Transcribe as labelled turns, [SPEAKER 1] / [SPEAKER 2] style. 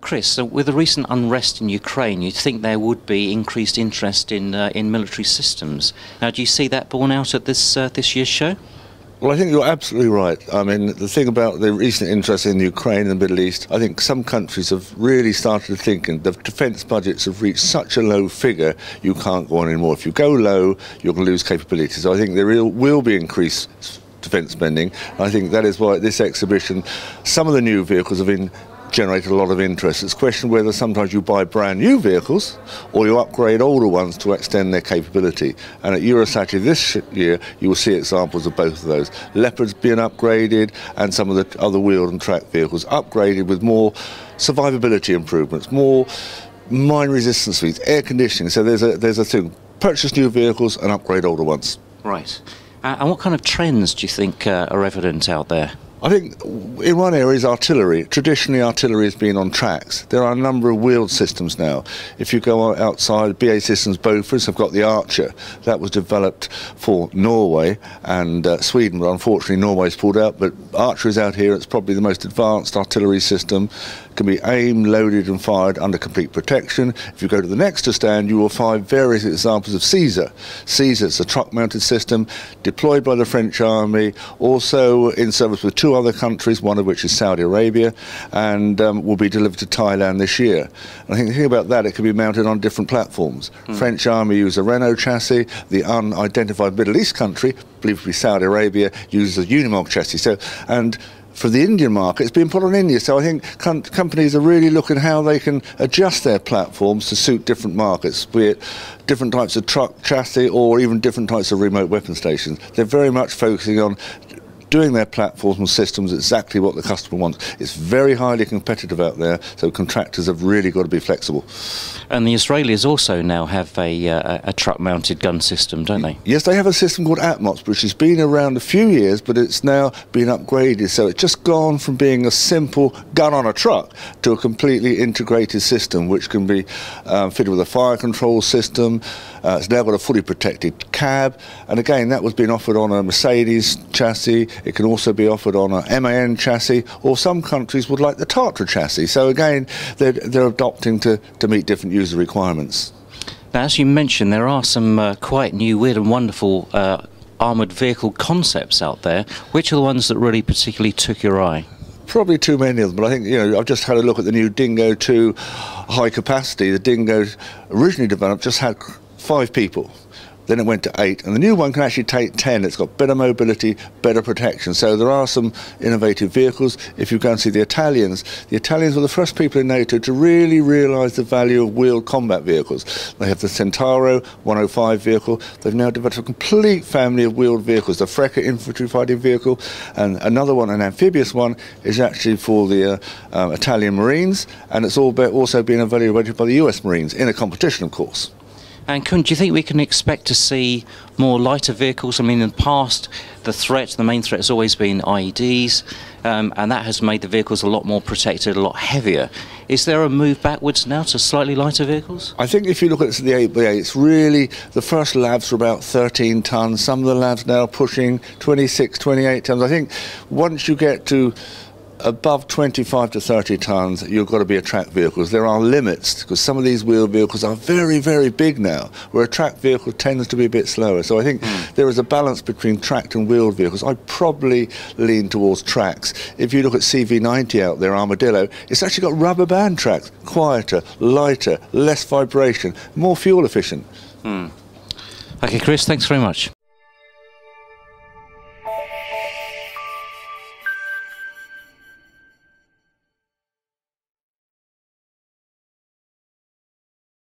[SPEAKER 1] Chris, so with the recent unrest in Ukraine, you'd think there would be increased interest in military systems. Now, do you see that borne out at this year's show?
[SPEAKER 2] Well, I think you're absolutely right. I mean, the thing about the recent interest in Ukraine and the Middle East, I think some countries have really started to think, and the defence budgets have reached such a low figure, you can't go on anymore. If you go low, you're going to lose capability. So I think there will be increased defence spending. I think that is why at this exhibition, some of the new vehicles have been generated a lot of interest. It's a question whether sometimes you buy brand new vehicles or you upgrade older ones to extend their capability. And at Eurosatory this year, you will see examples of both of those. Leopards being upgraded and some of the other wheeled and tracked vehicles upgraded with more survivability improvements, more mine resistance suites, air conditioning. So there's a thing. Purchase new vehicles and upgrade older ones.
[SPEAKER 1] Right. And what kind of trends do you think are evident out there?
[SPEAKER 2] I think in one area is artillery. Traditionally, artillery has been on tracks. There are a number of wheeled systems now. If you go outside, BAE Systems Bofors have got the Archer. That was developed for Norway and Sweden, but unfortunately Norway's pulled out. But Archer is out here. It's probably the most advanced artillery system. Can be aimed, loaded and fired under complete protection. If you go to the next to stand, you will find various examples of Caesar. Caesar is a truck-mounted system deployed by the French Army, also in service with two other countries, one of which is Saudi Arabia, and will be delivered to Thailand this year. And I think the thing about that, it can be mounted on different platforms. French Army use a Renault chassis, the unidentified Middle East country, believed to be Saudi Arabia, uses a Unimog chassis. So, and for the Indian market, it's been put on India. So I think companies are really looking how they can adjust their platforms to suit different markets, be it different types of truck chassis or even different types of remote weapon stations. They're very much focusing on doing their platforms and systems exactly what the customer wants. It's very highly competitive out there, so contractors have really got to be flexible.
[SPEAKER 1] And the Israelis also now have a truck-mounted gun system, don't they?
[SPEAKER 2] Yes, they have a system called Atmos, which has been around a few years, but it's now been upgraded. So it's just gone from being a simple gun on a truck to a completely integrated system, which can be fitted with a fire control system. It's now got a fully protected cab. And again, that was being offered on a Mercedes chassis. It can also be offered on a MAN chassis, or some countries would like the Tatra chassis. So again, they're adopting to meet different user requirements.
[SPEAKER 1] Now, as you mentioned, there are some quite new, weird and wonderful armoured vehicle concepts out there. Which are the ones that really particularly took your eye?
[SPEAKER 2] Probably too many of them, but I think, I've just had a look at the new Dingo 2 high capacity. The Dingo originally developed just had 5 people. Then it went to 8, and the new one can actually take 10. It's got better mobility, better protection. So there are some innovative vehicles. If you go and see the Italians were the first people in NATO to really realise the value of wheeled combat vehicles. They have the Centauro 105 vehicle. They've now developed a complete family of wheeled vehicles. The Freca infantry fighting vehicle, and another one, an amphibious one, is actually for the Italian Marines, and it's also been evaluated by the US Marines in a competition, of course.
[SPEAKER 1] And do you think we can expect to see more lighter vehicles? I mean, in the past, the main threat has always been IEDs, and that has made the vehicles a lot more protected, a lot heavier. Is there a move backwards now to slightly lighter vehicles? I
[SPEAKER 2] think if you look at the 8x8, it's really, the first labs were about 13 tonnes. Some of the labs now pushing 26, 28 tonnes. I think once you get to above 25 to 30 tonnes, you've got to be a tracked vehicle. There are limits, because some of these wheeled vehicles are very, very big now, where a tracked vehicle tends to be a bit slower. So I think there is a balance between tracked and wheeled vehicles. I probably lean towards tracks. If you look at CV90 out there, Armadillo, it's actually got rubber band tracks, quieter, lighter, less vibration, more fuel efficient.
[SPEAKER 1] OK, Chris, thanks very much.